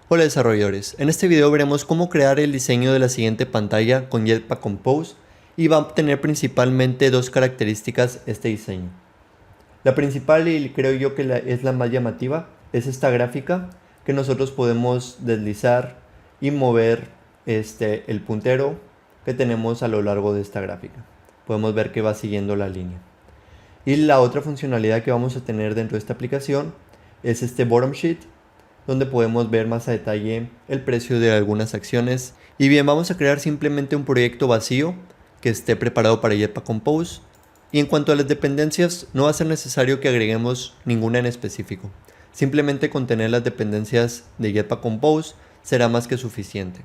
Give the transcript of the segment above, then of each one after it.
Hola desarrolladores, en este video veremos cómo crear el diseño de la siguiente pantalla con Jetpack Compose y va a obtener principalmente dos características este diseño. La principal, y creo yo que es la más llamativa, es esta gráfica que nosotros podemos deslizar y mover el puntero que tenemos a lo largo de esta gráfica. Podemos ver que va siguiendo la línea. Y la otra funcionalidad que vamos a tener dentro de esta aplicación es este bottom sheet, donde podemos ver más a detalle el precio de algunas acciones. Y bien, vamos a crear simplemente un proyecto vacío que esté preparado para Jetpack Compose. Y en cuanto a las dependencias, no va a ser necesario que agreguemos ninguna en específico. Simplemente con tener las dependencias de Jetpack Compose será más que suficiente.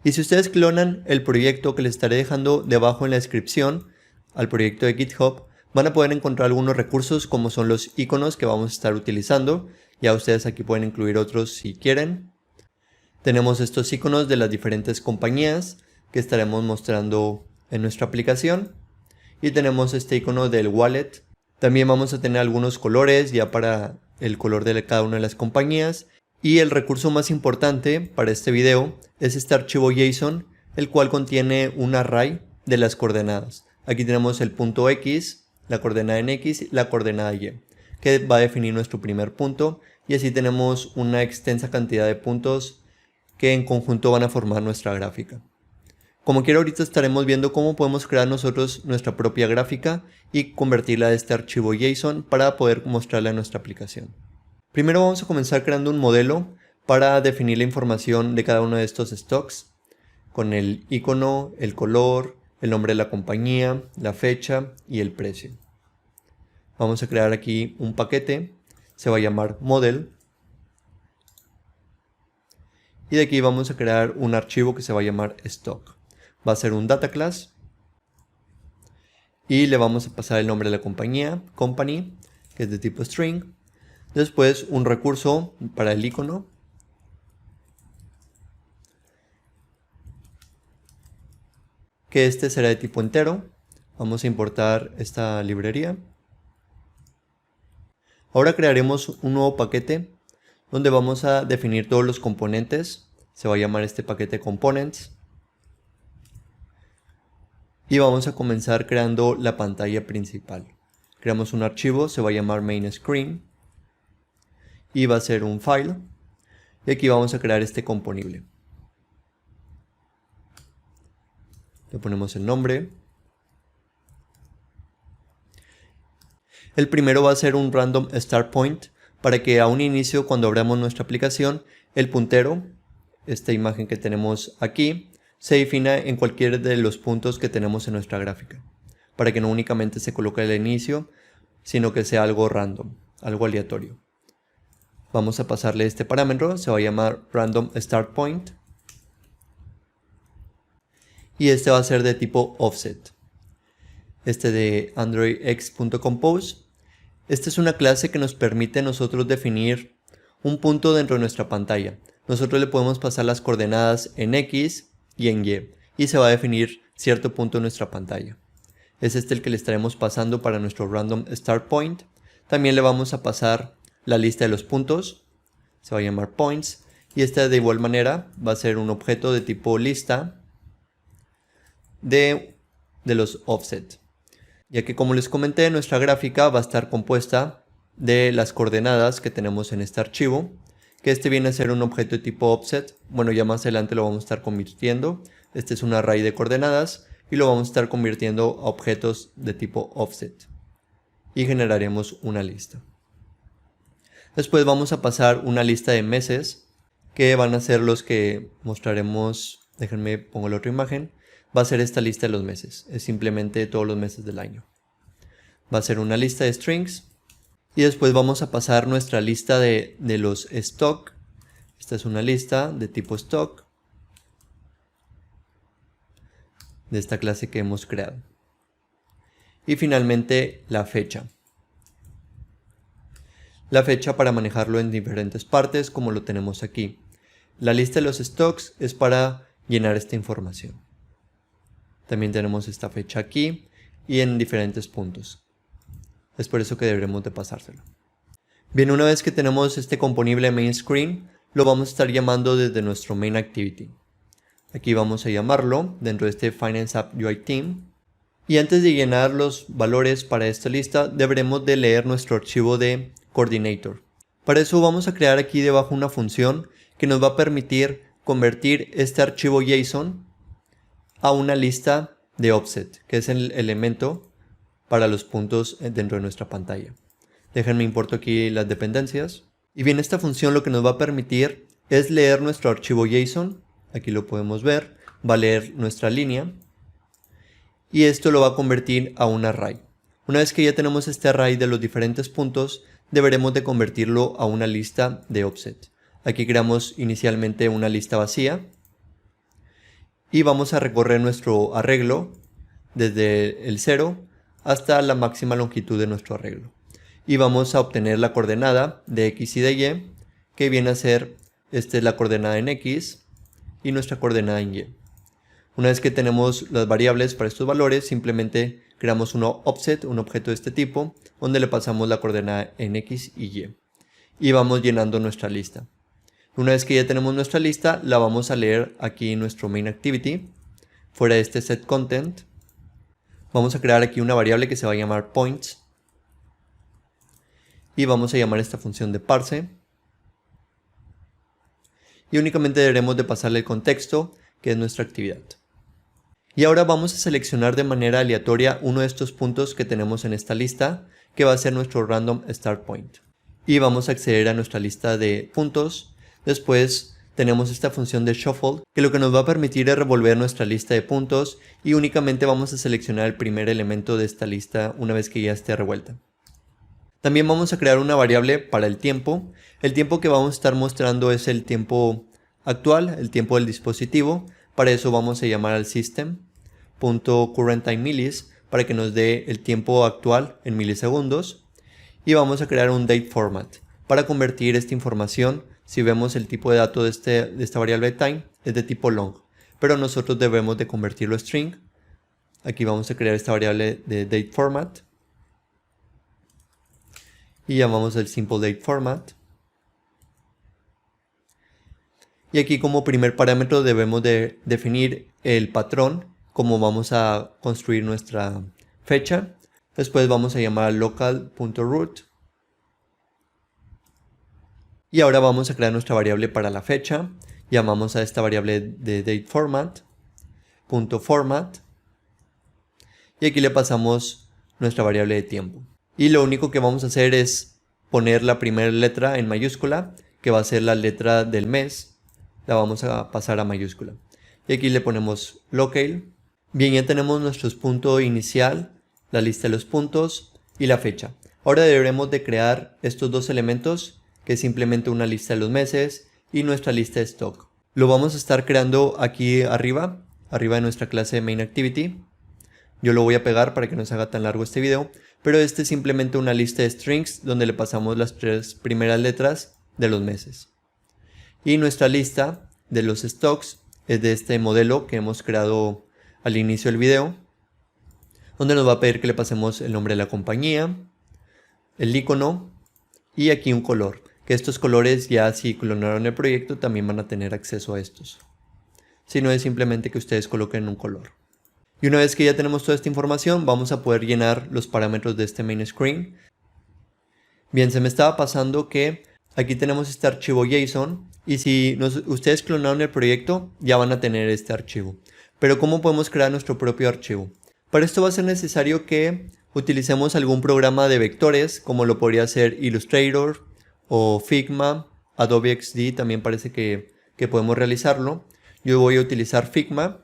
Y si ustedes clonan el proyecto que les estaré dejando debajo en la descripción al proyecto de GitHub, van a poder encontrar algunos recursos como son los iconos que vamos a estar utilizando. Ya ustedes aquí pueden incluir otros si quieren. Tenemos estos iconos de las diferentes compañías que estaremos mostrando en nuestra aplicación. Y tenemos este icono del wallet. También vamos a tener algunos colores ya para el color de cada una de las compañías. Y el recurso más importante para este video es este archivo JSON, el cual contiene un array de las coordenadas. Aquí tenemos el punto X, la coordenada en X y la coordenada Y, que va a definir nuestro primer punto. Y así tenemos una extensa cantidad de puntos que en conjunto van a formar nuestra gráfica. Como quiera, ahorita estaremos viendo cómo podemos crear nosotros nuestra propia gráfica y convertirla a este archivo JSON para poder mostrarla en nuestra aplicación. Primero vamos a comenzar creando un modelo para definir la información de cada uno de estos stocks, con el icono, el color, el nombre de la compañía, la fecha y el precio. Vamos a crear aquí un paquete, se va a llamar model. Y de aquí vamos a crear un archivo que se va a llamar stock. Va a ser un data class. Y le vamos a pasar el nombre de la compañía, company, que es de tipo string. Después un recurso para el icono. Que este será de tipo entero. Vamos a importar esta librería. Ahora crearemos un nuevo paquete donde vamos a definir todos los componentes. Se va a llamar este paquete components. Y vamos a comenzar creando la pantalla principal. Creamos un archivo, se va a llamar main screen. Y va a ser un file. Y aquí vamos a crear este componible. Le ponemos el nombre. El primero va a ser un random start point para que a un inicio, cuando abramos nuestra aplicación, el puntero, esta imagen que tenemos aquí, se defina en cualquiera de los puntos que tenemos en nuestra gráfica, para que no únicamente se coloque al inicio, sino que sea algo random, algo aleatorio. Vamos a pasarle este parámetro, se va a llamar random start point, y este va a ser de tipo offset. Este de androidx.compose. Esta es una clase que nos permite nosotros definir un punto dentro de nuestra pantalla. Nosotros le podemos pasar las coordenadas en X y en Y se va a definir cierto punto en nuestra pantalla. Es este el que le estaremos pasando para nuestro random start point. También le vamos a pasar la lista de los puntos, se va a llamar points, y esta de igual manera va a ser un objeto de tipo lista de los offset. Ya que, como les comenté, nuestra gráfica va a estar compuesta de las coordenadas que tenemos en este archivo, que este viene a ser un objeto de tipo offset. Bueno, ya más adelante lo vamos a estar convirtiendo. Este es un array de coordenadas y lo vamos a estar convirtiendo a objetos de tipo offset. Y generaremos una lista. Después vamos a pasar una lista de meses, que van a ser los que mostraremos. Déjenme pongo la otra imagen. Va a ser esta lista de los meses, es simplemente todos los meses del año. Va a ser una lista de strings y después vamos a pasar nuestra lista de los stock. Esta es una lista de tipo stock de esta clase que hemos creado. Y finalmente la fecha. La fecha para manejarlo en diferentes partes como lo tenemos aquí. La lista de los stocks es para llenar esta información. También tenemos esta fecha aquí y en diferentes puntos. Es por eso que deberemos de pasárselo. Bien, una vez que tenemos este componible main screen, lo vamos a estar llamando desde nuestro main activity. Aquí vamos a llamarlo dentro de este Finance App UI Team. Y antes de llenar los valores para esta lista, deberemos de leer nuestro archivo de Coordinator. Para eso vamos a crear aquí debajo una función que nos va a permitir convertir este archivo JSON a una lista de offset, que es el elemento para los puntos dentro de nuestra pantalla. Déjenme importo aquí las dependencias. Y bien, esta función lo que nos va a permitir es leer nuestro archivo JSON. Aquí lo podemos ver. Va a leer nuestra línea. Y esto lo va a convertir a un array. Una vez que ya tenemos este array de los diferentes puntos, deberemos de convertirlo a una lista de offset. Aquí creamos inicialmente una lista vacía. Y vamos a recorrer nuestro arreglo desde el 0 hasta la máxima longitud de nuestro arreglo. Y vamos a obtener la coordenada de X y de Y, que viene a ser, esta es la coordenada en X y nuestra coordenada en Y. Una vez que tenemos las variables para estos valores, simplemente creamos un offset, un objeto de este tipo, donde le pasamos la coordenada en X y Y. Y vamos llenando nuestra lista. Una vez que ya tenemos nuestra lista, la vamos a leer aquí en nuestro main activity, fuera de este set content. Vamos a crear aquí una variable que se va a llamar points. Y vamos a llamar esta función de parse. Y únicamente deberemos de pasarle el contexto, que es nuestra actividad. Y ahora vamos a seleccionar de manera aleatoria uno de estos puntos que tenemos en esta lista, que va a ser nuestro random start point. Y vamos a acceder a nuestra lista de puntos. Después tenemos esta función de shuffle, que lo que nos va a permitir es revolver nuestra lista de puntos y únicamente vamos a seleccionar el primer elemento de esta lista una vez que ya esté revuelta. También vamos a crear una variable para el tiempo. El tiempo que vamos a estar mostrando es el tiempo actual, el tiempo del dispositivo. Para eso vamos a llamar al system.currentTimeMillis para que nos dé el tiempo actual en milisegundos. Y vamos a crear un dateFormat para convertir esta información. Si vemos el tipo de dato de esta variable de time es de tipo long, pero nosotros debemos de convertirlo a string. Aquí vamos a crear esta variable de dateFormat. Y llamamos el simple date format. Y aquí como primer parámetro debemos de definir el patrón, como vamos a construir nuestra fecha. Después vamos a llamar local.root. Y ahora vamos a crear nuestra variable para la fecha. Llamamos a esta variable de dateFormat. Y aquí le pasamos nuestra variable de tiempo. Y lo único que vamos a hacer es poner la primera letra en mayúscula, que va a ser la letra del mes. La vamos a pasar a mayúscula. Y aquí le ponemos locale. Bien, ya tenemos nuestro punto inicial, la lista de los puntos y la fecha. Ahora deberemos de crear estos dos elementos, que es simplemente una lista de los meses y nuestra lista de stock. Lo vamos a estar creando aquí arriba de nuestra clase de main activity. Yo lo voy a pegar para que no se haga tan largo este video, pero este es simplemente una lista de strings donde le pasamos las 3 primeras letras de los meses. Y nuestra lista de los stocks es de este modelo que hemos creado al inicio del video, donde nos va a pedir que le pasemos el nombre de la compañía, el icono y aquí un color, que estos colores ya si clonaron el proyecto también van a tener acceso a estos. Si no, es simplemente que ustedes coloquen un color. Y una vez que ya tenemos toda esta información, vamos a poder llenar los parámetros de este main screen. Bien, se me estaba pasando que aquí tenemos este archivo JSON y si ustedes clonaron el proyecto, ya van a tener este archivo. Pero ¿cómo podemos crear nuestro propio archivo? Para esto va a ser necesario que utilicemos algún programa de vectores, como lo podría ser Illustrator o Figma, Adobe XD también parece que podemos realizarlo. Yo voy a utilizar Figma.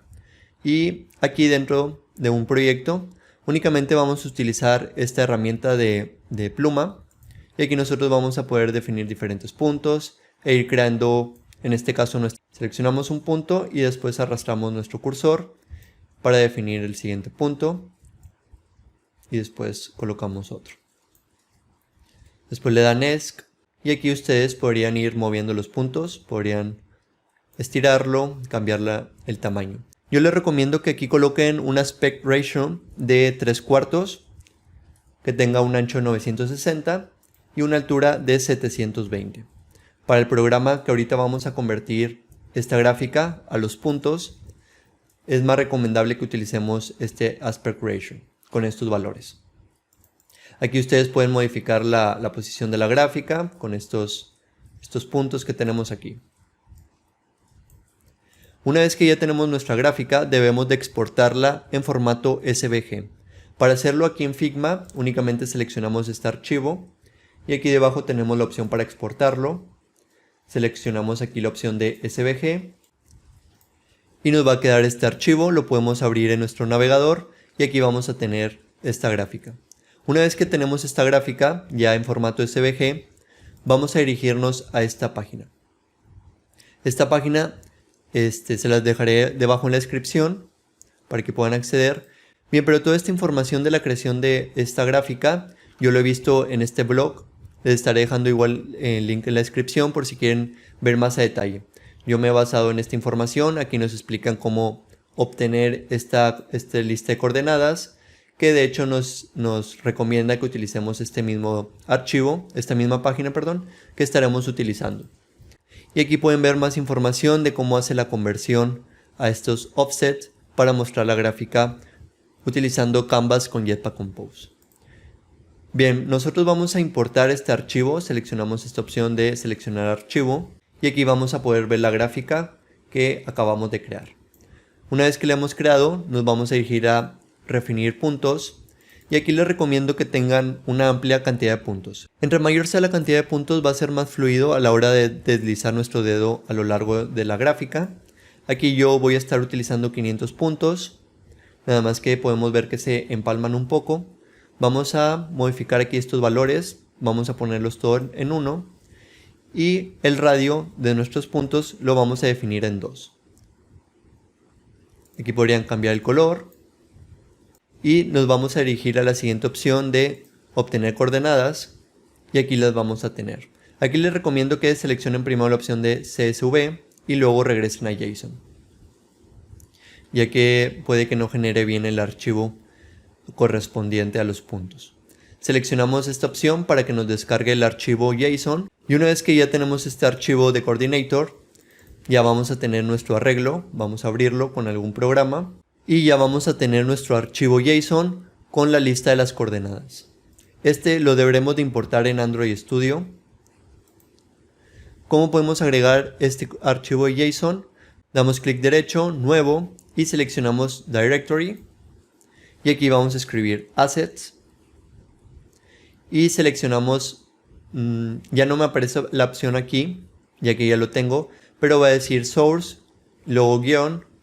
Y aquí dentro de un proyecto únicamente vamos a utilizar esta herramienta de pluma. Y aquí nosotros vamos a poder definir diferentes puntos e ir creando, en este caso seleccionamos un punto y después arrastramos nuestro cursor para definir el siguiente punto. Y después colocamos otro. Después le dan ESC y aquí ustedes podrían ir moviendo los puntos, podrían estirarlo, cambiar el tamaño. Yo les recomiendo que aquí coloquen un aspect ratio de 3/4, que tenga un ancho de 960 y una altura de 720. Para el programa que ahorita vamos a convertir esta gráfica a los puntos, es más recomendable que utilicemos este aspect ratio con estos valores. Aquí ustedes pueden modificar la posición de la gráfica con estos puntos que tenemos aquí. Una vez que ya tenemos nuestra gráfica, debemos de exportarla en formato SVG. Para hacerlo aquí en Figma, únicamente seleccionamos este archivo y aquí debajo tenemos la opción para exportarlo. Seleccionamos aquí la opción de SVG y nos va a quedar este archivo. Lo podemos abrir en nuestro navegador y aquí vamos a tener esta gráfica. Una vez que tenemos esta gráfica ya en formato SVG, vamos a dirigirnos a esta página. Esta página se las dejaré debajo en la descripción para que puedan acceder. Bien, pero toda esta información de la creación de esta gráfica yo lo he visto en este blog. Les estaré dejando igual el link en la descripción por si quieren ver más a detalle. Yo me he basado en esta información. Aquí nos explican cómo obtener esta lista de coordenadas, que de hecho nos recomienda que utilicemos este mismo archivo, esta misma página, perdón, que estaremos utilizando. Y aquí pueden ver más información de cómo hace la conversión a estos offsets para mostrar la gráfica utilizando Canvas con Jetpack Compose. Bien, nosotros vamos a importar este archivo, seleccionamos esta opción de seleccionar archivo y aquí vamos a poder ver la gráfica que acabamos de crear. Una vez que la hemos creado, nos vamos a dirigir a redefinir puntos y aquí les recomiendo que tengan una amplia cantidad de puntos. Entre mayor sea la cantidad de puntos, va a ser más fluido a la hora de deslizar nuestro dedo a lo largo de la gráfica. Aquí yo voy a estar utilizando 500 puntos, nada más que podemos ver que se empalman un poco. Vamos a modificar aquí estos valores, vamos a ponerlos todos en 1 y el radio de nuestros puntos lo vamos a definir en 2. Aquí podrían cambiar el color y nos vamos a dirigir a la siguiente opción de obtener coordenadas y aquí las vamos a tener. Aquí les recomiendo que seleccionen primero la opción de CSV y luego regresen a JSON, ya que puede que no genere bien el archivo correspondiente a los puntos. Seleccionamos esta opción para que nos descargue el archivo JSON y una vez que ya tenemos este archivo de coordinator, ya vamos a tener nuestro arreglo. Vamos a abrirlo con algún programa y ya vamos a tener nuestro archivo JSON con la lista de las coordenadas. Este lo deberemos de importar en Android Studio. ¿Cómo podemos agregar este archivo de JSON? Damos clic derecho, nuevo y seleccionamos Directory. Y aquí vamos a escribir Assets. Y seleccionamos, ya no me aparece la opción aquí, ya que ya lo tengo, pero va a decir Source, luego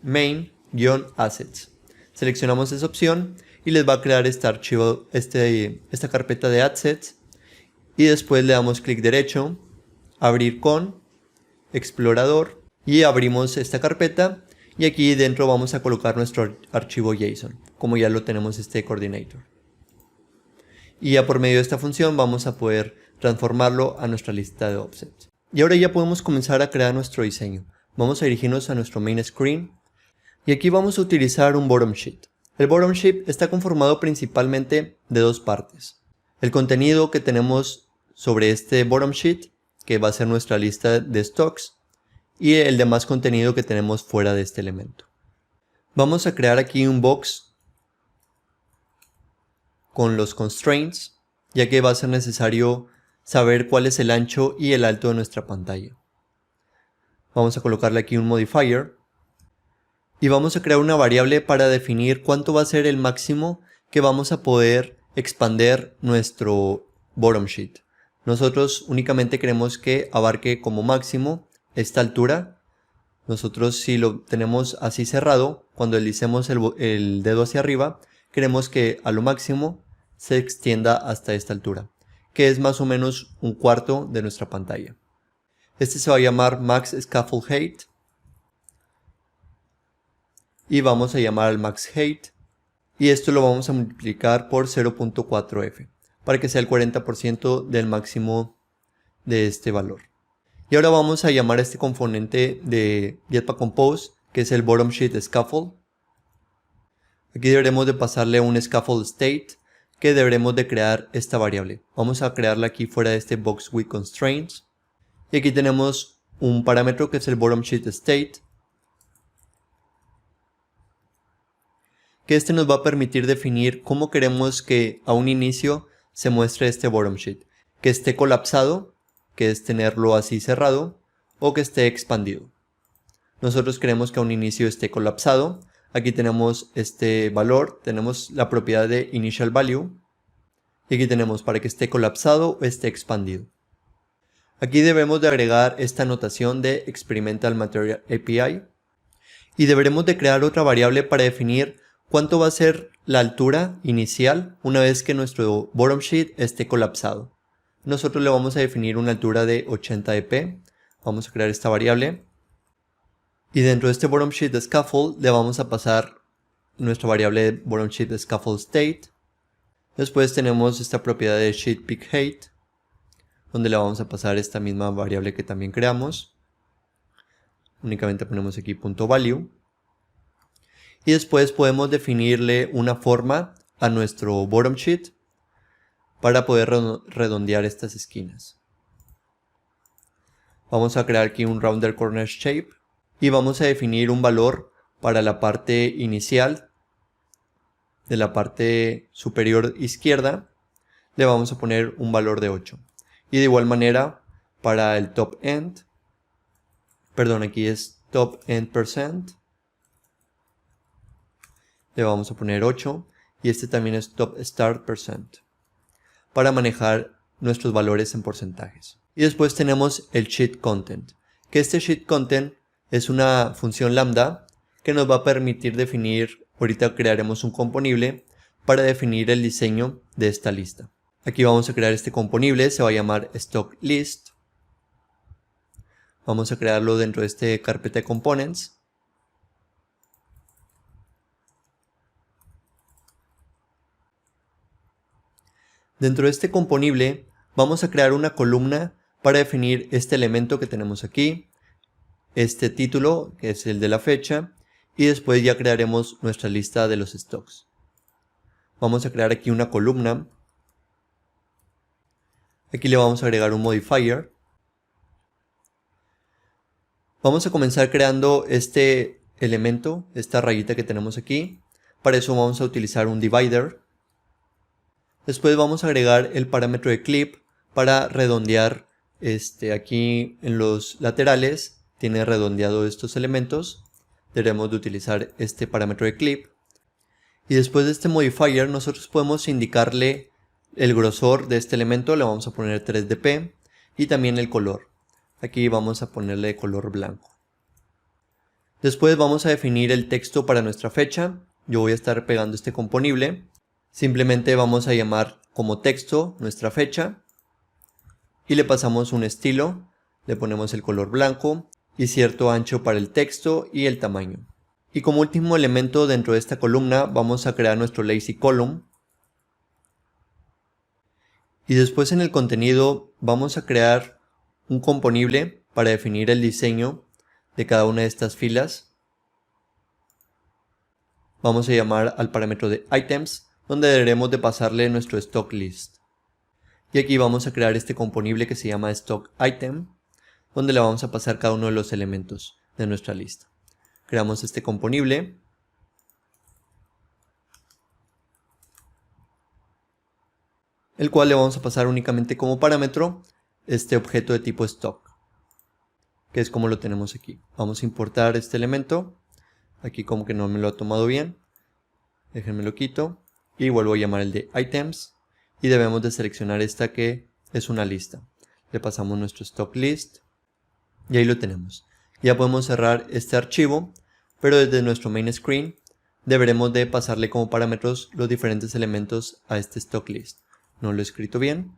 main-assets. Seleccionamos esa opción y les va a crear este archivo, esta carpeta de assets. Y después le damos clic derecho, abrir con, explorador y abrimos esta carpeta. Y aquí dentro vamos a colocar nuestro archivo JSON, como ya lo tenemos coordinator. Y ya por medio de esta función vamos a poder transformarlo a nuestra lista de offsets. Y ahora ya podemos comenzar a crear nuestro diseño. Vamos a dirigirnos a nuestro main screen. Y aquí vamos a utilizar un bottom sheet. El bottom sheet está conformado principalmente de dos partes. El contenido que tenemos sobre este bottom sheet, que va a ser nuestra lista de stocks, y el demás contenido que tenemos fuera de este elemento. Vamos a crear aquí un box con los constraints, ya que va a ser necesario saber cuál es el ancho y el alto de nuestra pantalla. Vamos a colocarle aquí un modifier y vamos a crear una variable para definir cuánto va a ser el máximo que vamos a poder expander nuestro bottom sheet. Nosotros únicamente queremos que abarque como máximo esta altura. Nosotros, si lo tenemos así cerrado, cuando deslicemos el dedo hacia arriba, queremos que a lo máximo se extienda hasta esta altura, que es más o menos un cuarto de nuestra pantalla. Este se va a llamar max scaffold height y vamos a llamar al max height y esto lo vamos a multiplicar por 0.4f para que sea el 40% del máximo de este valor. Y ahora vamos a llamar a este componente de Jetpack Compose, que es el bottom sheet scaffold. Aquí deberemos de pasarle un scaffold state, que deberemos de crear esta variable. Vamos a crearla aquí fuera de este box with constraints. Y aquí tenemos un parámetro que es el bottom sheet state, que este nos va a permitir definir cómo queremos que a un inicio se muestre este bottom sheet, que esté colapsado, que es tenerlo así cerrado, o que esté expandido. Nosotros queremos que a un inicio esté colapsado. Aquí tenemos este valor, tenemos la propiedad de initial value, y aquí tenemos para que esté colapsado o esté expandido. Aquí debemos de agregar esta notación de Experimental Material API, y deberemos de crear otra variable para definir cuánto va a ser la altura inicial una vez que nuestro bottom sheet esté colapsado. Nosotros le vamos a definir una altura de 80 dp. Vamos a crear esta variable. Y dentro de este bottom sheet de scaffold le vamos a pasar nuestra variable de bottom sheet de scaffold state. Después tenemos esta propiedad de sheet peak height, donde le vamos a pasar esta misma variable que también creamos. Únicamente ponemos aquí .value. Y después podemos definirle una forma a nuestro bottom sheet para poder redondear estas esquinas. Vamos a crear aquí un rounder corner shape y vamos a definir un valor para la parte inicial de la parte superior izquierda. Le vamos a poner un valor de 8. Y de igual manera para el top end, perdón, aquí es top end percent, le vamos a poner 8 y este también es top start percent para manejar nuestros valores en porcentajes. Y después tenemos el sheet content, que este sheet content es una función lambda que nos va a permitir definir, ahorita crearemos un componible para definir el diseño de esta lista. Aquí vamos a crear este componible, se va a llamar stock list. Vamos a crearlo dentro de este carpeta de components. Dentro de este componible vamos a crear una columna para definir este elemento que tenemos aquí, este título que es el de la fecha, y después ya crearemos nuestra lista de los stocks. Vamos a crear aquí una columna. Aquí le vamos a agregar un modifier. Vamos a comenzar creando este elemento, esta rayita que tenemos aquí. Para eso vamos a utilizar un divider. Después vamos a agregar el parámetro de clip para redondear aquí en los laterales. Tiene redondeado estos elementos. Debemos de utilizar este parámetro de clip. Y después de este modifier nosotros podemos indicarle el grosor de este elemento. Le vamos a poner 3 dp y también el color. Aquí vamos a ponerle color blanco. Después vamos a definir el texto para nuestra fecha. Yo voy a estar pegando este componible. Simplemente vamos a llamar como texto nuestra fecha y le pasamos un estilo, le ponemos el color blanco y cierto ancho para el texto y el tamaño. Y como último elemento dentro de esta columna vamos a crear nuestro lazy column. Y después en el contenido vamos a crear un componible para definir el diseño de cada una de estas filas. Vamos a llamar al parámetro de items, donde deberemos de pasarle nuestro stock list. Y aquí vamos a crear este componible que se llama stock item, donde le vamos a pasar cada uno de los elementos de nuestra lista. Creamos este componible. El cual le vamos a pasar únicamente como parámetro este objeto de tipo stock, que es como lo tenemos aquí. Vamos a importar este elemento. Aquí como que no me lo ha tomado bien. Déjenme lo quito. Y vuelvo a llamar el de items y debemos de seleccionar esta que es una lista. Le pasamos nuestro stock list y ahí lo tenemos. Ya podemos cerrar este archivo, pero desde nuestro main screen deberemos de pasarle como parámetros los diferentes elementos a este stock list. No lo he escrito bien.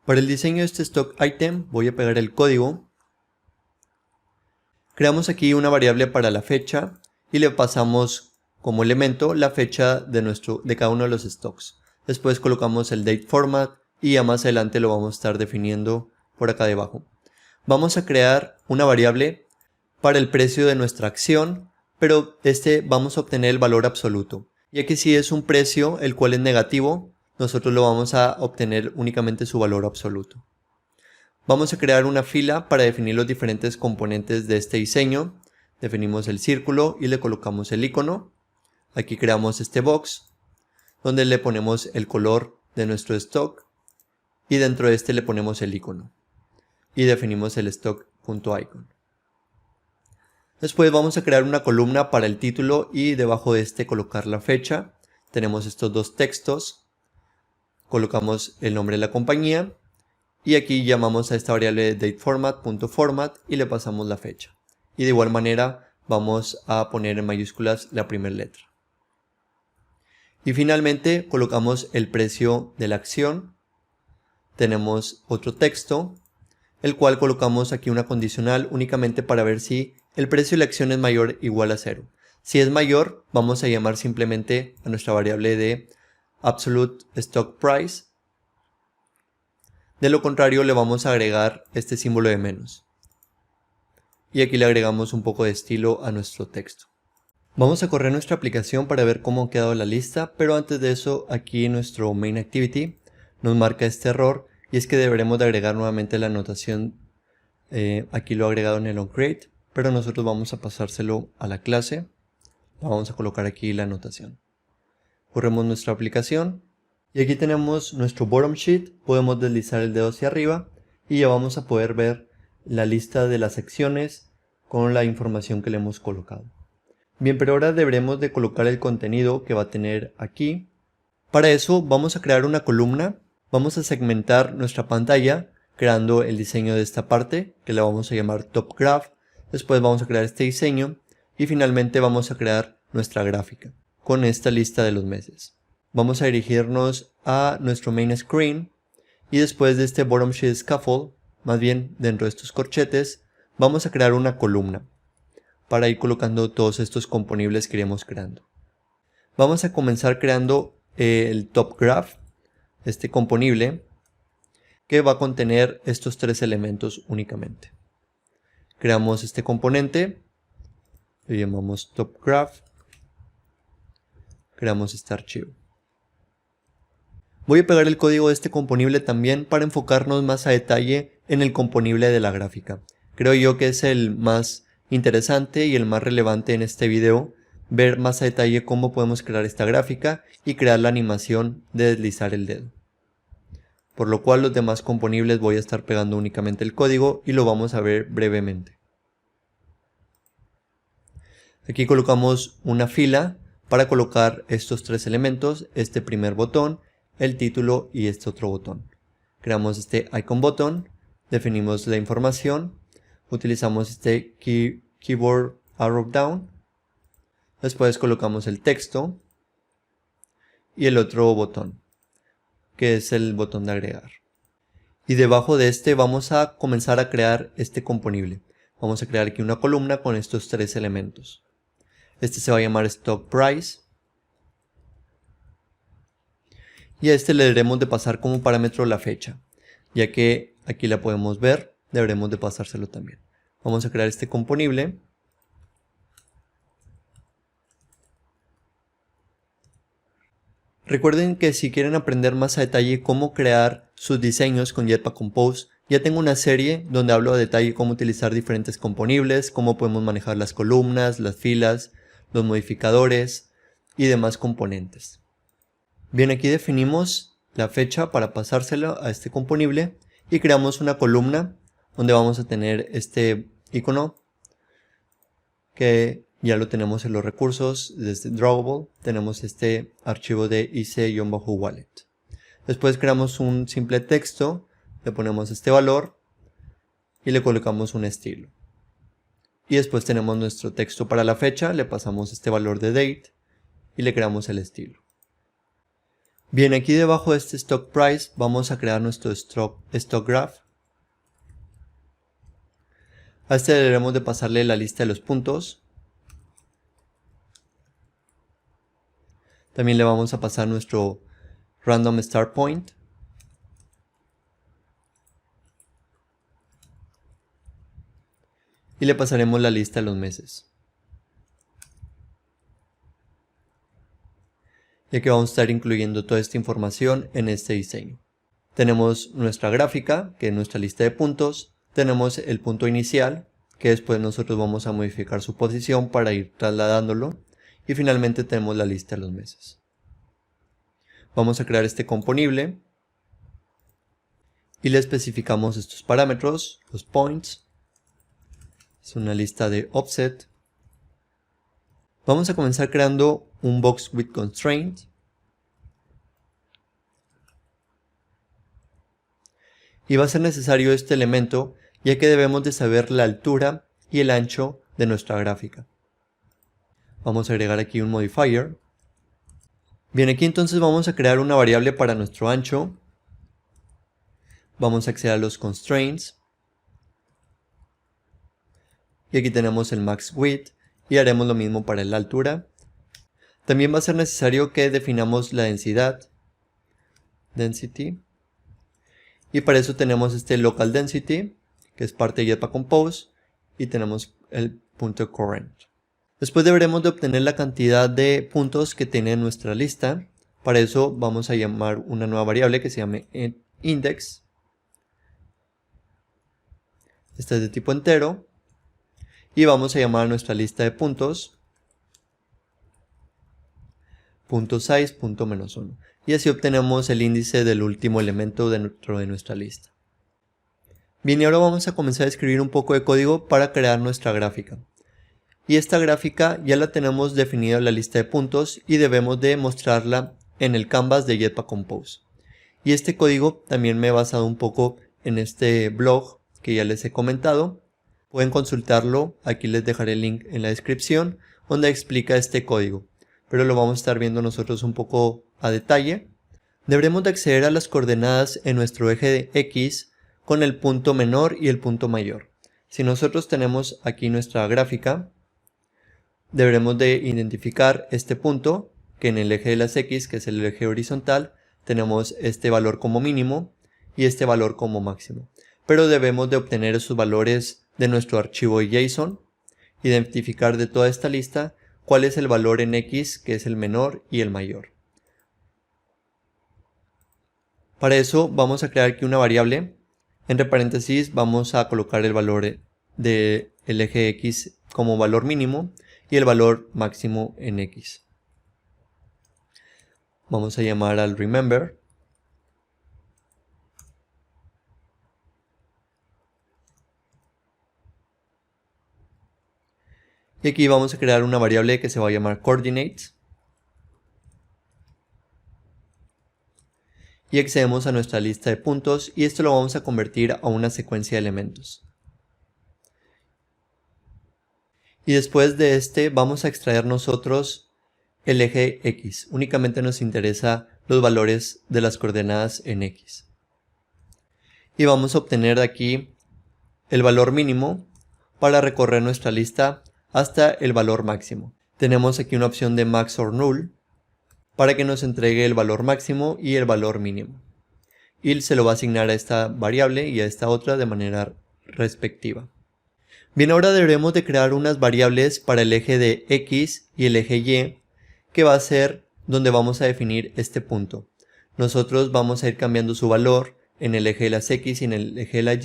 Para el diseño de este stock item voy a pegar el código. Creamos aquí una variable para la fecha y le pasamos como elemento la fecha de cada uno de los stocks. Después colocamos el date format y ya más adelante lo vamos a estar definiendo por acá debajo. Vamos a crear una variable para el precio de nuestra acción, pero vamos a obtener el valor absoluto. Y aquí si es un precio el cual es negativo, nosotros lo vamos a obtener únicamente su valor absoluto. Vamos a crear una fila para definir los diferentes componentes de este diseño. Definimos el círculo y le colocamos el icono. Aquí creamos este box, donde le ponemos el color de nuestro stock y dentro de este le ponemos el icono. Y definimos el stock.icon. Después vamos a crear una columna para el título y debajo de este colocar la fecha. Tenemos estos dos textos. Colocamos el nombre de la compañía y aquí llamamos a esta variable dateFormat.format y le pasamos la fecha. Y de igual manera vamos a poner en mayúsculas la primera letra. Y finalmente colocamos el precio de la acción. Tenemos otro texto, el cual colocamos aquí una condicional únicamente para ver si el precio de la acción es mayor o igual a 0. Si es mayor, vamos a llamar simplemente a nuestra variable de absolute stock price. De lo contrario, le vamos a agregar este símbolo de menos. Y aquí le agregamos un poco de estilo a nuestro texto. Vamos a correr nuestra aplicación para ver cómo ha quedado la lista, pero antes de eso, aquí en nuestro main activity nos marca este error y es que deberemos de agregar nuevamente la anotación. Aquí lo he agregado en el onCreate, pero nosotros vamos a pasárselo a la clase. Vamos a colocar aquí la anotación. Corremos nuestra aplicación y aquí tenemos nuestro bottom sheet. Podemos deslizar el dedo hacia arriba y ya vamos a poder ver la lista de las secciones con la información que le hemos colocado. Bien, pero ahora deberemos de colocar el contenido que va a tener aquí. Para eso vamos a crear una columna. Vamos a segmentar nuestra pantalla creando el diseño de esta parte que la vamos a llamar Top Graph. Después vamos a crear este diseño y finalmente vamos a crear nuestra gráfica con esta lista de los meses. Vamos a dirigirnos a nuestro main screen y después de este bottom sheet scaffold, más bien dentro de estos corchetes, vamos a crear una columna para ir colocando todos estos componibles que iremos creando. Vamos a comenzar creando el top graph, este componible que va a contener estos tres elementos únicamente. Creamos este componente, le llamamos top graph, creamos este archivo. Voy a pegar el código de este componible también para enfocarnos más a detalle en el componible de la gráfica. Creo yo que es el más interesante y el más relevante en este video, ver más a detalle cómo podemos crear esta gráfica y crear la animación de deslizar el dedo. Por lo cual los demás componibles voy a estar pegando únicamente el código y lo vamos a ver brevemente. Aquí colocamos una fila para colocar estos tres elementos, este primer botón, el título y este otro botón. Creamos este icon button, definimos la información, utilizamos este keyboard arrow down, después colocamos el texto y el otro botón, que es el botón de agregar. Y debajo de este vamos a comenzar a crear este componible. Vamos a crear aquí una columna con estos tres elementos. Este se va a llamar stock price. Y a este le deberemos de pasar como parámetro la fecha, ya que aquí la podemos ver, deberemos de pasárselo también. Vamos a crear este componible. Recuerden que si quieren aprender más a detalle cómo crear sus diseños con Jetpack Compose, ya tengo una serie donde hablo a detalle cómo utilizar diferentes componibles, cómo podemos manejar las columnas, las filas, los modificadores y demás componentes. Bien, aquí definimos la fecha para pasársela a este componible y creamos una columna donde vamos a tener este icono que ya lo tenemos en los recursos desde Drawable. Tenemos este archivo de ic-wallet. Después creamos un simple texto, le ponemos este valor y le colocamos un estilo. Y después tenemos nuestro texto para la fecha, le pasamos este valor de date y le creamos el estilo. Bien, aquí debajo de este stock price vamos a crear nuestro stock graph. A este deberemos de pasarle la lista de los puntos. También le vamos a pasar nuestro random start point. Y le pasaremos la lista de los meses. ya que vamos a estar incluyendo toda esta información en este diseño. Tenemos nuestra gráfica, que es nuestra lista de puntos. Tenemos el punto inicial, que después nosotros vamos a modificar su posición para ir trasladándolo. Y finalmente tenemos la lista de los meses. Vamos a crear este componible y le especificamos estos parámetros, los points. Es una lista de offset. Vamos a comenzar creando un box with constraint. Y va a ser necesario este elemento, ya que debemos de saber la altura y el ancho de nuestra gráfica. Vamos a agregar aquí un modifier. Bien, aquí entonces vamos a crear una variable para nuestro ancho. Vamos a acceder a los constraints. Y aquí tenemos el max width y haremos lo mismo para la altura. También va a ser necesario que definamos la densidad. Density. Y para eso tenemos este local density, que es parte de Jetpack Compose, y tenemos el punto current. Después deberemos de obtener la cantidad de puntos que tiene nuestra lista. Para eso vamos a llamar una nueva variable que se llame index. Esta es de tipo entero. Y vamos a llamar a nuestra lista de puntos .size .-1. Y así obtenemos el índice del último elemento dentro de nuestra lista. Bien, y ahora vamos a comenzar a escribir un poco de código para crear nuestra gráfica. Y esta gráfica ya la tenemos definida en la lista de puntos y debemos de mostrarla en el canvas de Jetpack Compose. Y este código también me he basado un poco en este blog que ya les he comentado. Pueden consultarlo, aquí les dejaré el link en la descripción donde explica este código, pero lo vamos a estar viendo nosotros un poco a detalle. Deberemos de acceder a las coordenadas en nuestro eje de X con el punto menor y el punto mayor. Si nosotros tenemos aquí nuestra gráfica, deberemos de identificar este punto, que en el eje de las X, que es el eje horizontal, tenemos este valor como mínimo y este valor como máximo. Pero debemos de obtener esos valores de nuestro archivo JSON, identificar de toda esta lista cuál es el valor en X, que es el menor y el mayor. Para eso vamos a crear aquí una variable. Entre paréntesis vamos a colocar el valor del eje X como valor mínimo y el valor máximo en X. Vamos a llamar al remember. Y aquí vamos a crear una variable que se va a llamar coordinates. Y accedemos a nuestra lista de puntos y esto lo vamos a convertir a una secuencia de elementos. Y después de este vamos a extraer nosotros el eje X. Únicamente nos interesa los valores de las coordenadas en X. Y vamos a obtener de aquí el valor mínimo para recorrer nuestra lista hasta el valor máximo. Tenemos aquí una opción de max or null para que nos entregue el valor máximo y el valor mínimo. Y se lo va a asignar a esta variable y a esta otra de manera respectiva. Bien, ahora deberemos de crear unas variables para el eje de X y el eje Y, que va a ser donde vamos a definir este punto. Nosotros vamos a ir cambiando su valor en el eje de las X y en el eje de la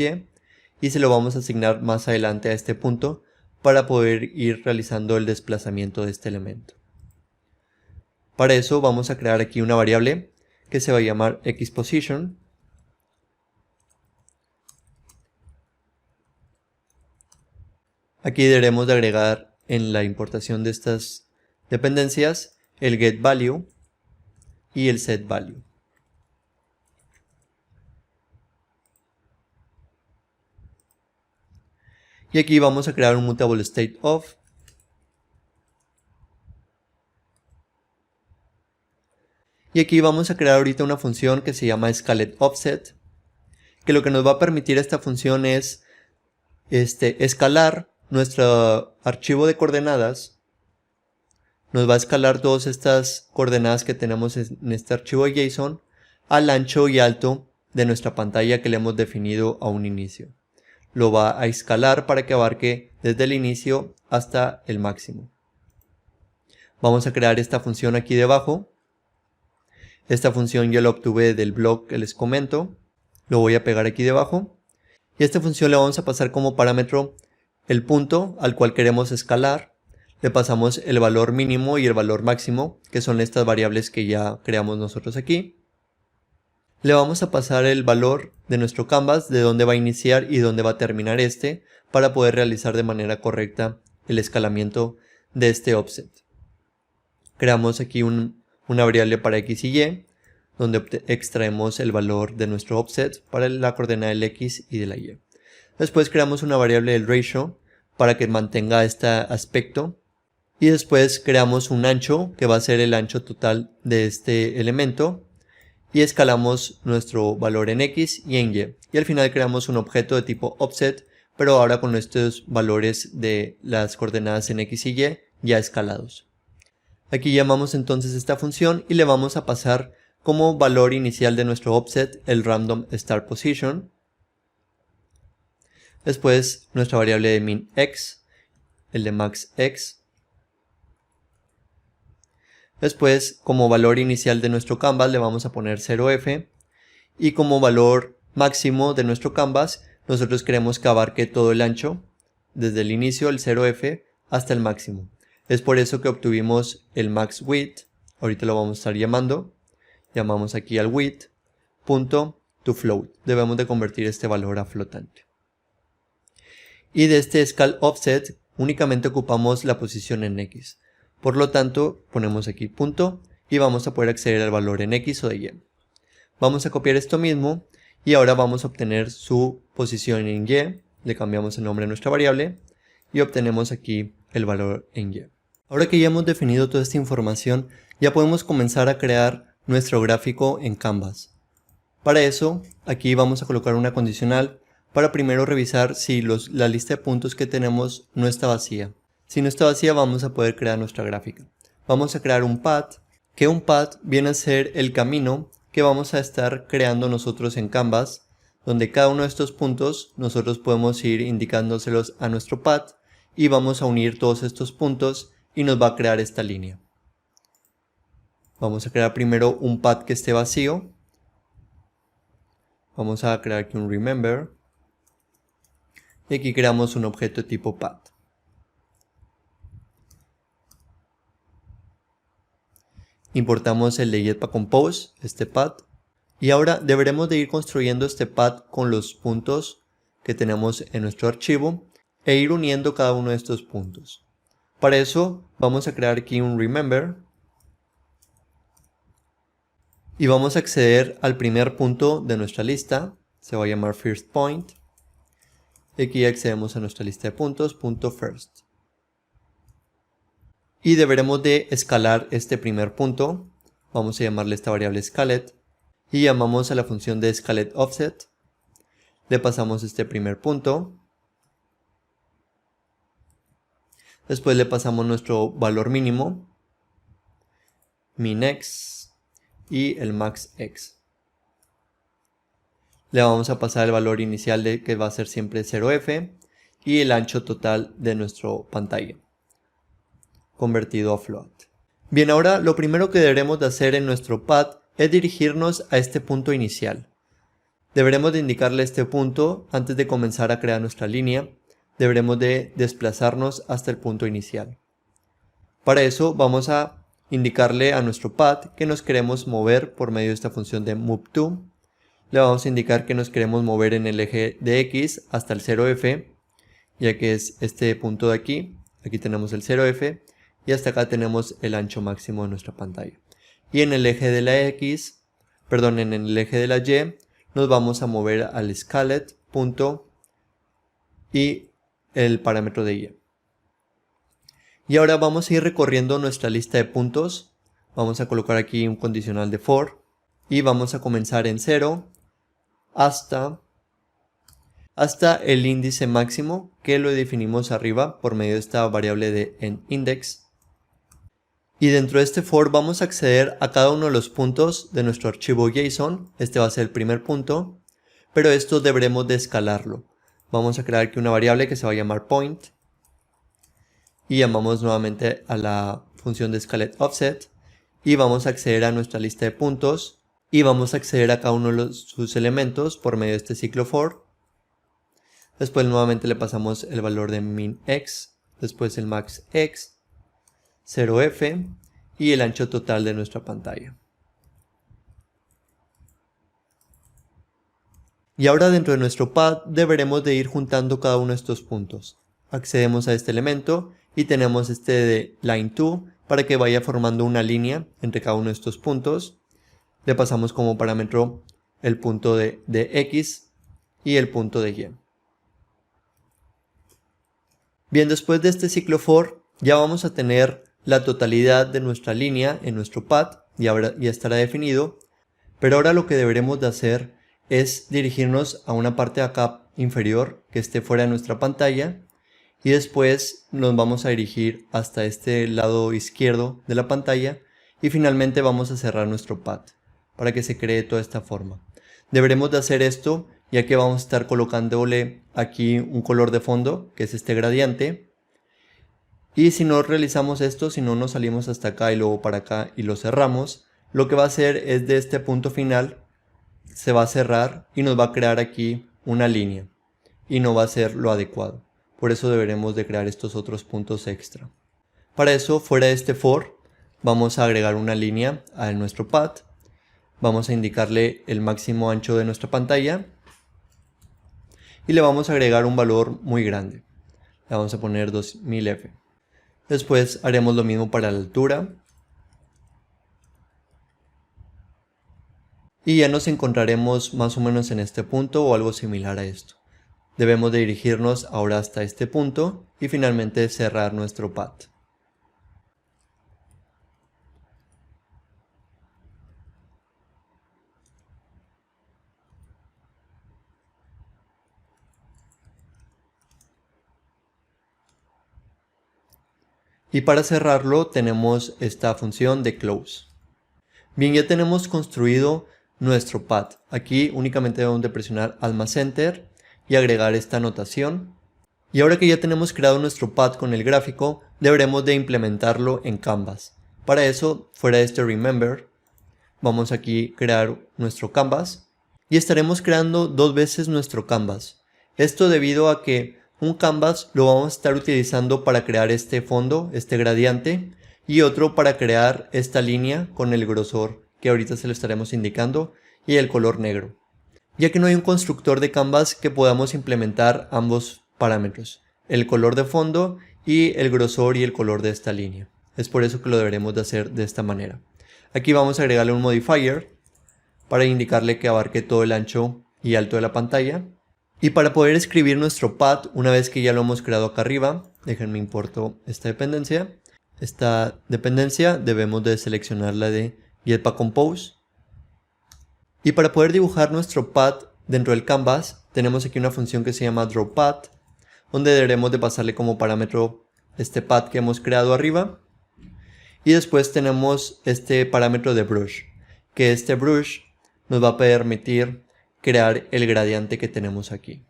y se lo vamos a asignar más adelante a este punto para poder ir realizando el desplazamiento de este elemento. Para eso vamos a crear aquí una variable que se va a llamar xPosition. Aquí deberemos de agregar en la importación de estas dependencias el getValue y el setValue. Y aquí vamos a crear un mutable state of. Y aquí vamos a crear ahorita una función que se llama scaledOffset, que lo que nos va a permitir esta función es escalar nuestro archivo de coordenadas. Nos va a escalar todas estas coordenadas que tenemos en este archivo de JSON al ancho y alto de nuestra pantalla que le hemos definido a un inicio. Lo va a escalar para que abarque desde el inicio hasta el máximo. Vamos a crear esta función aquí debajo. Esta función ya la obtuve del blog que les comento. Lo voy a pegar aquí debajo. Y a esta función le vamos a pasar como parámetro el punto al cual queremos escalar. Le pasamos el valor mínimo y el valor máximo, que son estas variables que ya creamos nosotros aquí. Le vamos a pasar el valor de nuestro canvas, de dónde va a iniciar y dónde va a terminar este, para poder realizar de manera correcta el escalamiento de este offset. Creamos aquí una variable para x y y, donde extraemos el valor de nuestro offset para la coordenada del x y de la y. Después creamos una variable del ratio para que mantenga este aspecto. Y después creamos un ancho, que va a ser el ancho total de este elemento. Y escalamos nuestro valor en x y en y. Y al final creamos un objeto de tipo offset, pero ahora con estos valores de las coordenadas en x y y ya escalados. Aquí llamamos entonces esta función y le vamos a pasar como valor inicial de nuestro offset el random start position. Después nuestra variable de min x, el de max x. Después, como valor inicial de nuestro canvas le vamos a poner 0f. Y como valor máximo de nuestro canvas, nosotros queremos que abarque todo el ancho, desde el inicio, el 0f, hasta el máximo. Es por eso que obtuvimos el max width. Ahorita lo vamos a estar llamando. Llamamos aquí al width, punto to float. Debemos de convertir este valor a flotante. Y de este scale offset únicamente ocupamos la posición en x. Por lo tanto, ponemos aquí punto y vamos a poder acceder al valor en x o de y. Vamos a copiar esto mismo y ahora vamos a obtener su posición en y. Le cambiamos el nombre a nuestra variable y obtenemos aquí el valor en y. Ahora que ya hemos definido toda esta información, ya podemos comenzar a crear nuestro gráfico en Canvas. Para eso, aquí vamos a colocar una condicional para primero revisar si la lista de puntos que tenemos no está vacía. Si no está vacía, vamos a poder crear nuestra gráfica. Vamos a crear un path, que un path viene a ser el camino que vamos a estar creando nosotros en Canvas, donde cada uno de estos puntos nosotros podemos ir indicándoselos a nuestro path y vamos a unir todos estos puntos y nos va a crear esta línea. Vamos a crear primero un path que esté vacío. Vamos a crear aquí un remember. Y aquí creamos un objeto de tipo path. Importamos el de Jetpack Compose, este path. Y ahora deberemos de ir construyendo este path con los puntos que tenemos en nuestro archivo e ir uniendo cada uno de estos puntos. Para eso vamos a crear aquí un remember. Y vamos a acceder al primer punto de nuestra lista. Se va a llamar first point. Y aquí accedemos a nuestra lista de puntos, punto first. Y deberemos de escalar este primer punto. Vamos a llamarle esta variable scalet. Y llamamos a la función de scalet offset. Le pasamos este primer punto. Después le pasamos nuestro valor mínimo, min x y el max x. Le vamos a pasar el valor inicial de que va a ser siempre 0f y el ancho total de nuestra pantalla, convertido a float. Bien, ahora lo primero que deberemos de hacer en nuestro path es dirigirnos a este punto inicial. Deberemos de indicarle este punto antes de comenzar a crear nuestra línea. Deberemos de desplazarnos hasta el punto inicial. Para eso vamos a indicarle a nuestro path que nos queremos mover por medio de esta función de moveTo. Le vamos a indicar que nos queremos mover en el eje de x hasta el 0f, ya que es este punto de aquí. Aquí tenemos el 0f y hasta acá tenemos el ancho máximo de nuestra pantalla. Y en el eje de la x, en el eje de la y, nos vamos a mover al scalet punto y el parámetro de y. Y ahora vamos a ir recorriendo nuestra lista de puntos. Vamos a colocar aquí un condicional de for y vamos a comenzar en 0 hasta el índice máximo, que lo definimos arriba por medio de esta variable de endIndex. Y dentro de este for vamos a acceder a cada uno de los puntos de nuestro archivo JSON. Este va a ser el primer punto, pero esto deberemos de escalarlo. Vamos a crear aquí una variable que se va a llamar point y llamamos nuevamente a la función de scalet offset y vamos a acceder a nuestra lista de puntos y vamos a acceder a cada uno de sus elementos por medio de este ciclo for. Después nuevamente le pasamos el valor de min x, después el max x, 0f y el ancho total de nuestra pantalla. Y ahora dentro de nuestro pad deberemos de ir juntando cada uno de estos puntos. Accedemos a este elemento y tenemos este de line 2 para que vaya formando una línea entre cada uno de estos puntos. Le pasamos como parámetro el punto de x y el punto de y. Bien, después de este ciclo for ya vamos a tener la totalidad de nuestra línea en nuestro pad, ya estará definido, pero ahora lo que deberemos de hacer es dirigirnos a una parte de acá inferior que esté fuera de nuestra pantalla y después nos vamos a dirigir hasta este lado izquierdo de la pantalla y finalmente vamos a cerrar nuestro pad para que se cree de toda esta forma. Deberemos de hacer esto ya que vamos a estar colocándole aquí un color de fondo que es este gradiente, y si no realizamos esto, si no nos salimos hasta acá y luego para acá y lo cerramos, lo que va a hacer es de este punto final se va a cerrar y nos va a crear aquí una línea y no va a ser lo adecuado. Por eso deberemos de crear estos otros puntos extra. Para eso, fuera de este for, vamos a agregar una línea a nuestro pad. Vamos a indicarle el máximo ancho de nuestra pantalla y le vamos a agregar un valor muy grande. Le vamos a poner 2000f. Después haremos lo mismo para la altura. Y ya nos encontraremos más o menos en este punto o algo similar a esto. Debemos de dirigirnos ahora hasta este punto y finalmente cerrar nuestro pad. Y para cerrarlo tenemos esta función de close. Bien, ya tenemos construido nuestro pad. Aquí únicamente debemos de presionar Alt más Enter y agregar esta anotación. Y ahora que ya tenemos creado nuestro pad con el gráfico, deberemos de implementarlo en Canvas. Para eso, fuera de este Remember, vamos aquí a crear nuestro Canvas y estaremos creando dos veces nuestro Canvas. Esto debido a que un Canvas lo vamos a estar utilizando para crear este fondo, este gradiente, y otro para crear esta línea con el grosor que ahorita se lo estaremos indicando y el color negro, ya que no hay un constructor de Canvas que podamos implementar ambos parámetros, el color de fondo y el grosor y el color de esta línea. Es por eso que lo deberemos de hacer de esta manera. Aquí vamos a agregarle un modifier para indicarle que abarque todo el ancho y alto de la pantalla. Y para poder escribir nuestro pad, una vez que ya lo hemos creado acá arriba, déjenme importo esta dependencia. Esta dependencia debemos de seleccionar la de Jetpack Compose. Y para poder dibujar nuestro pad dentro del Canvas, tenemos aquí una función que se llama drawPad, donde deberemos de pasarle como parámetro este pad que hemos creado arriba. Y después tenemos este parámetro de brush, que este brush nos va a permitir crear el gradiente que tenemos aquí.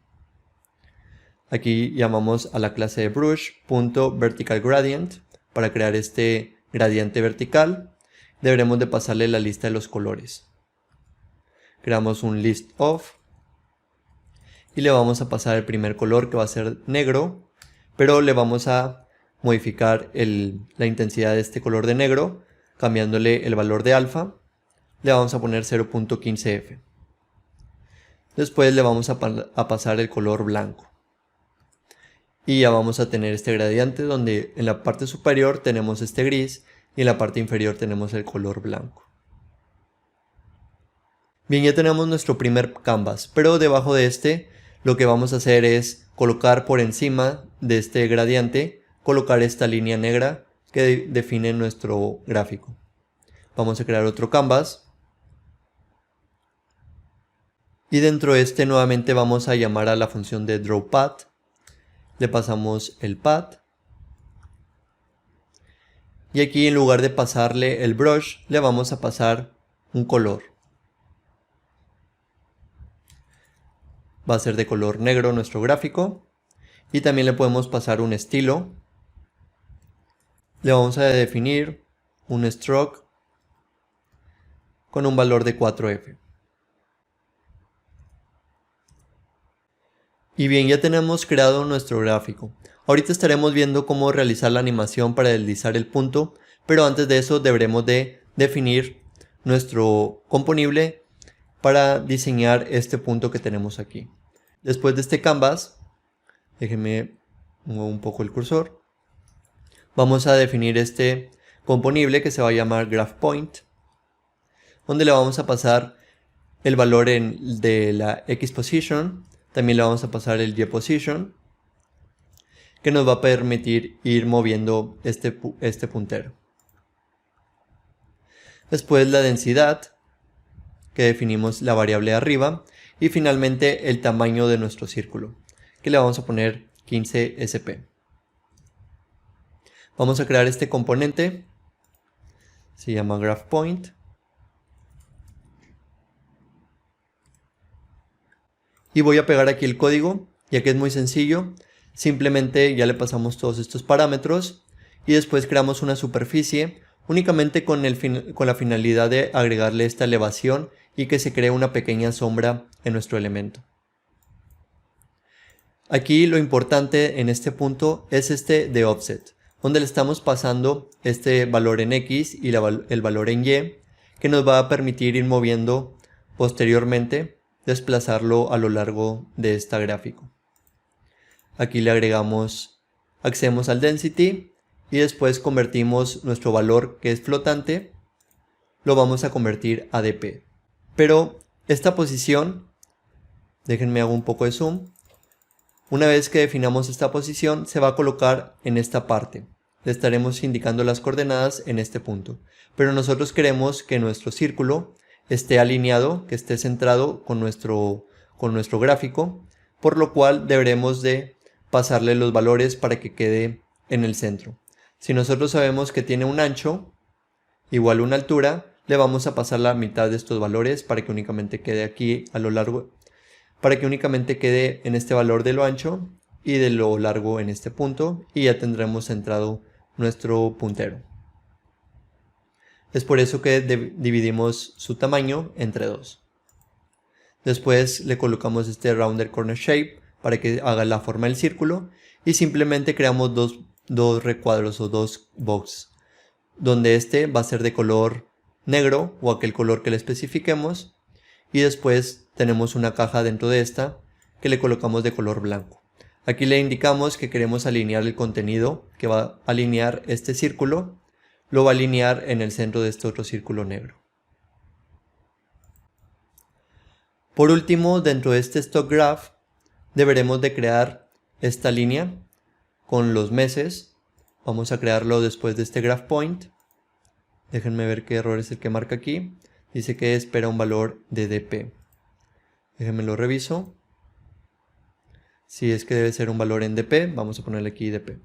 Aquí llamamos a la clase de brush.verticalGradient para crear este gradiente vertical. Deberemos de pasarle la lista de los colores. Creamos un list of y le vamos a pasar el primer color, que va a ser negro, pero le vamos a modificar la intensidad de este color de negro cambiándole el valor de alfa. Le vamos a poner 0.15f. Después le vamos a pasar el color blanco. Y ya vamos a tener este gradiente donde en la parte superior tenemos este gris y en la parte inferior tenemos el color blanco. Bien, ya tenemos nuestro primer canvas, pero debajo de este lo que vamos a hacer es colocar por encima de este gradiente, colocar esta línea negra que define nuestro gráfico. Vamos a crear otro canvas. Y dentro de este nuevamente vamos a llamar a la función de drawPad. Le pasamos el pad. Y aquí en lugar de pasarle el brush, le vamos a pasar un color. Va a ser de color negro nuestro gráfico. Y también le podemos pasar un estilo. Le vamos a definir un stroke con un valor de 4F. Y bien, ya tenemos creado nuestro gráfico. Ahorita estaremos viendo cómo realizar la animación para deslizar el punto, pero antes de eso deberemos de definir nuestro componible para diseñar este punto que tenemos aquí. Después de este canvas, déjenme mover un poco el cursor, vamos a definir este componible que se va a llamar GraphPoint, donde le vamos a pasar el valor de la X position, también le vamos a pasar el Y position, que nos va a permitir ir moviendo este puntero. Después la densidad, que definimos la variable de arriba, y finalmente el tamaño de nuestro círculo, que le vamos a poner 15 sp. Vamos a crear este componente, se llama GraphPoint. Y voy a pegar aquí el código, ya que es muy sencillo. Simplemente ya le pasamos todos estos parámetros y después creamos una superficie únicamente con la finalidad de agregarle esta elevación y que se cree una pequeña sombra en nuestro elemento. Aquí lo importante en este punto es este de offset, donde le estamos pasando este valor en X y el valor en Y, que nos va a permitir ir moviendo posteriormente, desplazarlo a lo largo de esta gráfico. Aquí le accedemos al density y después convertimos nuestro valor que es flotante, lo vamos a convertir a dp. Pero esta posición, déjenme hago un poco de zoom, una vez que definamos esta posición se va a colocar en esta parte. Le estaremos indicando las coordenadas en este punto, pero nosotros queremos que nuestro círculo esté alineado, que esté centrado con nuestro gráfico, por lo cual deberemos de pasarle los valores para que quede en el centro. Si nosotros sabemos que tiene un ancho igual a una altura, le vamos a pasar la mitad de estos valores para que únicamente quede aquí a lo largo, para que únicamente quede en este valor de lo ancho y de lo largo en este punto, y ya tendremos centrado nuestro puntero. Es por eso que dividimos su tamaño entre 2. Después le colocamos este Rounded Corner Shape para que haga la forma del círculo y simplemente creamos dos recuadros o dos box, donde este va a ser de color negro o aquel color que le especifiquemos, y después tenemos una caja dentro de esta que le colocamos de color blanco. Aquí le indicamos que queremos alinear el contenido, que va a alinear este círculo, lo va a alinear en el centro de este otro círculo negro. Por último, dentro de este stock graph deberemos de crear esta línea con los meses. Vamos a crearlo después de este graph point. Déjenme ver qué error es el que marca aquí. Dice que espera un valor de dp. Déjenme lo reviso. Si es que debe ser un valor en dp, vamos a ponerle aquí dp.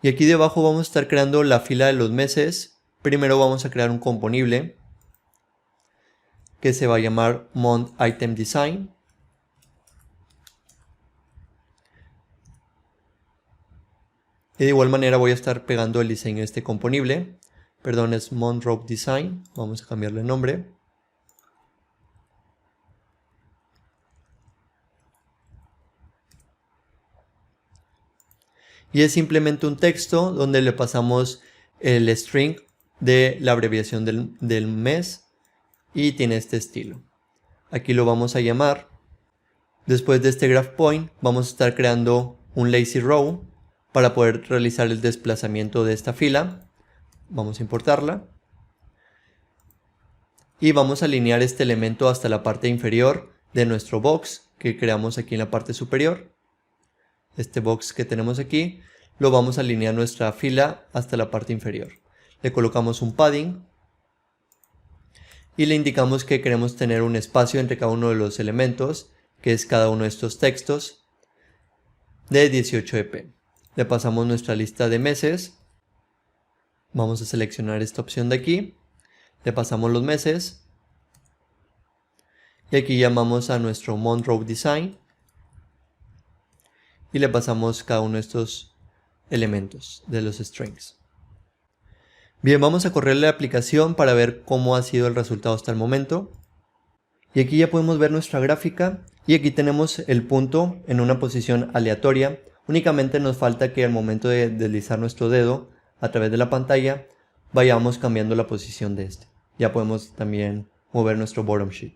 Y aquí debajo vamos a estar creando la fila de los meses. Primero vamos a crear un componible que se va a llamar month item design. Y de igual manera voy a estar pegando el diseño de este componible. Perdón, es month row design. Vamos a cambiarle el nombre. Y es simplemente un texto donde le pasamos el string de la abreviación del mes y tiene este estilo. Aquí lo vamos a llamar. Después de este graph point vamos a estar creando un lazy row para poder realizar el desplazamiento de esta fila. Vamos a importarla. Y vamos a alinear este elemento hasta la parte inferior de nuestro box que creamos aquí en la parte superior. Este box que tenemos aquí, lo vamos a alinear nuestra fila hasta la parte inferior. Le colocamos un padding y le indicamos que queremos tener un espacio entre cada uno de los elementos, que es cada uno de estos textos, de 18 EP. Le pasamos nuestra lista de meses. Vamos a seleccionar esta opción de aquí. Le pasamos los meses. Y aquí llamamos a nuestro month row design. Y le pasamos cada uno de estos elementos de los strings. Bien, vamos a correr la aplicación para ver cómo ha sido el resultado hasta el momento. Y aquí ya podemos ver nuestra gráfica y aquí tenemos el punto en una posición aleatoria. Únicamente nos falta que al momento de deslizar nuestro dedo a través de la pantalla vayamos cambiando la posición de este. Ya podemos también mover nuestro bottom sheet.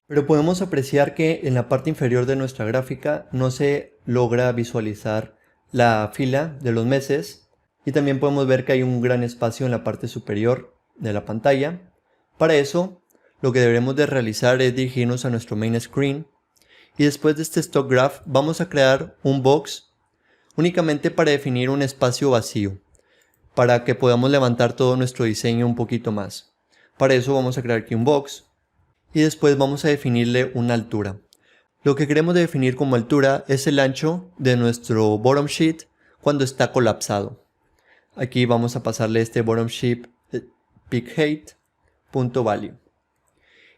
Pero podemos apreciar que en la parte inferior de nuestra gráfica no se logra visualizar la fila de los meses. Y también podemos ver que hay un gran espacio en la parte superior de la pantalla. Para eso, lo que deberemos de realizar es dirigirnos a nuestro main screen. Y después de este stock graph, vamos a crear un box únicamente para definir un espacio vacío, para que podamos levantar todo nuestro diseño un poquito más. Para eso vamos a crear aquí un box. Y después vamos a definirle una altura. Lo que queremos definir como altura es el ancho de nuestro bottom sheet cuando está colapsado. Aquí vamos a pasarle este bottom sheet peak height.value.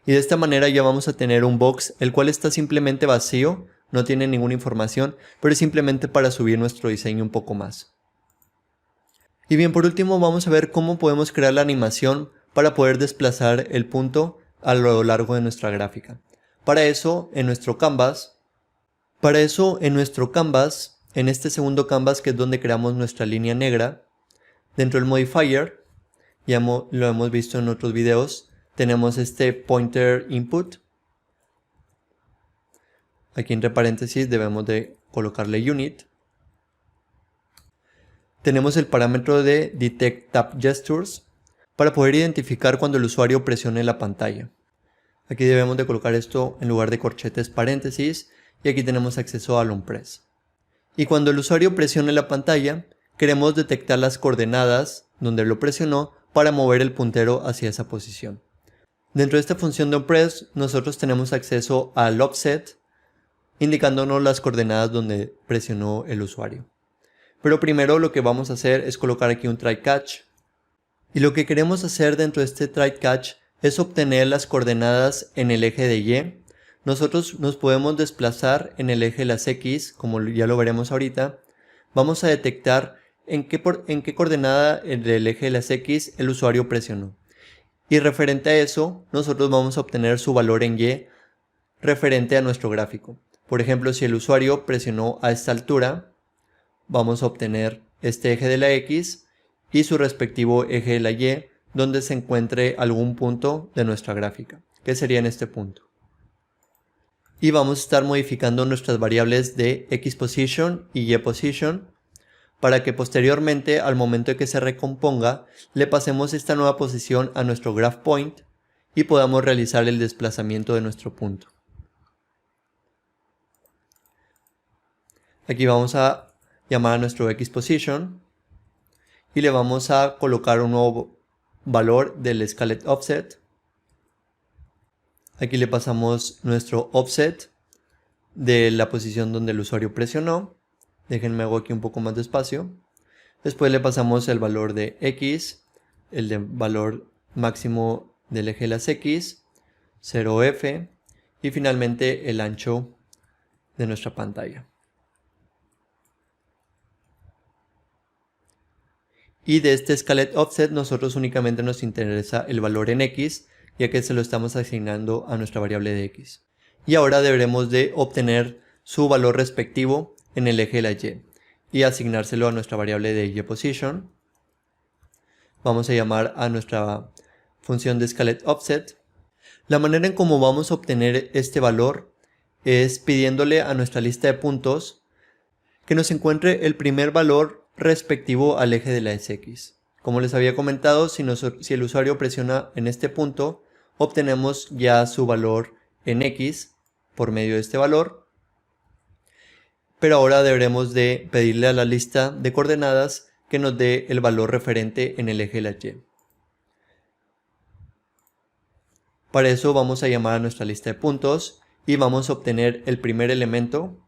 Y de esta manera ya vamos a tener un box el cual está simplemente vacío, no tiene ninguna información, pero es simplemente para subir nuestro diseño un poco más. Y bien, por último vamos a ver cómo podemos crear la animación para poder desplazar el punto a lo largo de nuestra gráfica. Para eso en nuestro canvas, en este segundo canvas que es donde creamos nuestra línea negra, dentro del modifier, ya lo hemos visto en otros videos, tenemos este pointer input. Aquí entre paréntesis debemos de colocarle unit. Tenemos el parámetro de detect tap gestures para poder identificar cuando el usuario presione la pantalla. Aquí debemos de colocar esto en lugar de corchetes paréntesis y aquí tenemos acceso al onPress. Y cuando el usuario presione la pantalla, queremos detectar las coordenadas donde lo presionó para mover el puntero hacia esa posición. Dentro de esta función de onPress nosotros tenemos acceso al offset, indicándonos las coordenadas donde presionó el usuario. Pero primero lo que vamos a hacer es colocar aquí un try catch. Y lo que queremos hacer dentro de este try catch es obtener las coordenadas en el eje de Y. Nosotros nos podemos desplazar en el eje de las X, como ya lo veremos ahorita. Vamos a detectar en qué coordenada del eje de las X el usuario presionó. Y referente a eso, nosotros vamos a obtener su valor en Y referente a nuestro gráfico. Por ejemplo, si el usuario presionó a esta altura, vamos a obtener este eje de la X y su respectivo eje de la Y, donde se encuentre algún punto de nuestra gráfica, que sería en este punto. Y vamos a estar modificando nuestras variables de X position y Y position, para que posteriormente, al momento de que se recomponga, le pasemos esta nueva posición a nuestro graph point y podamos realizar el desplazamiento de nuestro punto. Aquí vamos a llamar a nuestro X position y le vamos a colocar un nuevo valor del scaled offset. Aquí le pasamos nuestro offset de la posición donde el usuario presionó. Déjenme hago aquí un poco más despacio. Después le pasamos el valor de X, el de valor máximo del eje de las X, 0F y finalmente el ancho de nuestra pantalla. Y de este scaled offset nosotros únicamente nos interesa el valor en X, ya que se lo estamos asignando a nuestra variable de X. Y ahora deberemos de obtener su valor respectivo en el eje de la Y y asignárselo a nuestra variable de Y position. Vamos a llamar a nuestra función de scaled offset. La manera en cómo vamos a obtener este valor es pidiéndole a nuestra lista de puntos que nos encuentre el primer valor respectivo al eje de la SX. Como les había comentado, si el usuario presiona en este punto, obtenemos ya su valor en X por medio de este valor. Pero ahora deberemos de pedirle a la lista de coordenadas que nos dé el valor referente en el eje de la Y. Para eso vamos a llamar a nuestra lista de puntos y vamos a obtener el primer elemento.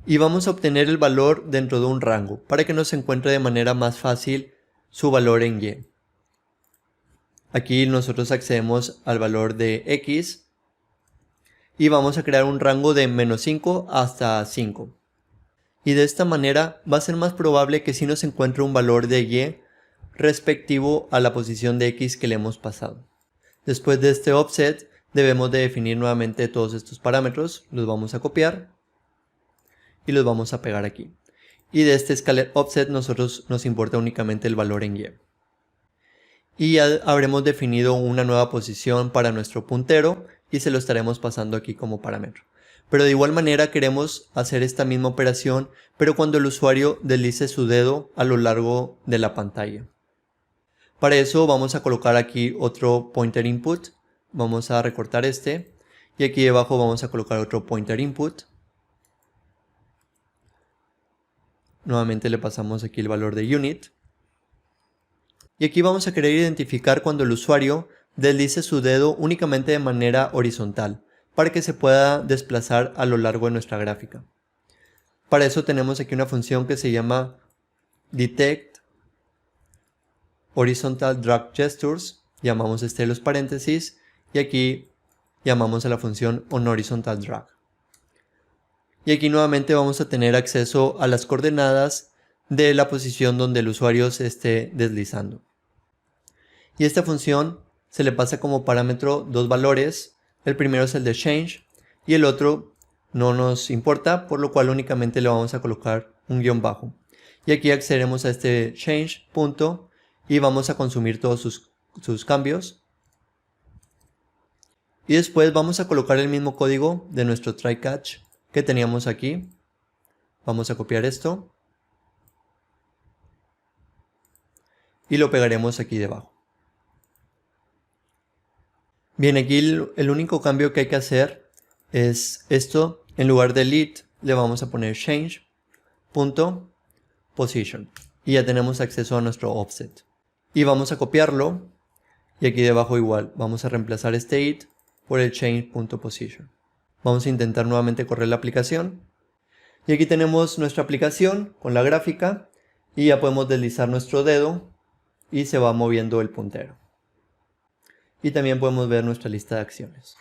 Y vamos a obtener el valor dentro de un rango para que nos encuentre de manera más fácil su valor en Y. Aquí nosotros accedemos al valor de X y vamos a crear un rango de -5 hasta 5. Y de esta manera va a ser más probable que si nos encuentre un valor de Y respectivo a la posición de X que le hemos pasado. Después de este offset debemos de definir nuevamente todos estos parámetros, los vamos a copiar y los vamos a pegar aquí. Y de este scalar offset nos importa únicamente el valor en Y. Y ya habremos definido una nueva posición para nuestro puntero y se lo estaremos pasando aquí como parámetro. Pero de igual manera queremos hacer esta misma operación, pero cuando el usuario deslice su dedo a lo largo de la pantalla. Para eso vamos a colocar aquí otro pointer input, vamos a recortar este y aquí debajo vamos a colocar otro pointer input. Nuevamente le pasamos aquí el valor de unit. Y aquí vamos a querer identificar cuando el usuario deslice su dedo únicamente de manera horizontal, para que se pueda desplazar a lo largo de nuestra gráfica. Para eso tenemos aquí una función que se llama detect horizontal drag gestures, llamamos este de los paréntesis, y aquí llamamos a la función onHorizontal drag. Y aquí nuevamente vamos a tener acceso a las coordenadas de la posición donde el usuario se esté deslizando. Y esta función se le pasa como parámetro dos valores. El primero es el de change y el otro no nos importa, por lo cual únicamente le vamos a colocar un guión bajo. Y aquí accederemos a este change punto y vamos a consumir todos sus cambios. Y después vamos a colocar el mismo código de nuestro try catch que teníamos aquí. Vamos a copiar esto y lo pegaremos aquí debajo. Bien, aquí el único cambio que hay que hacer es esto. En lugar de lead le vamos a poner change.position y ya tenemos acceso a nuestro offset. Y vamos a copiarlo y aquí debajo igual vamos a reemplazar este it por el change.position. Vamos a intentar nuevamente correr la aplicación. Y aquí tenemos nuestra aplicación con la gráfica y ya podemos deslizar nuestro dedo y se va moviendo el puntero. Y también podemos ver nuestra lista de acciones.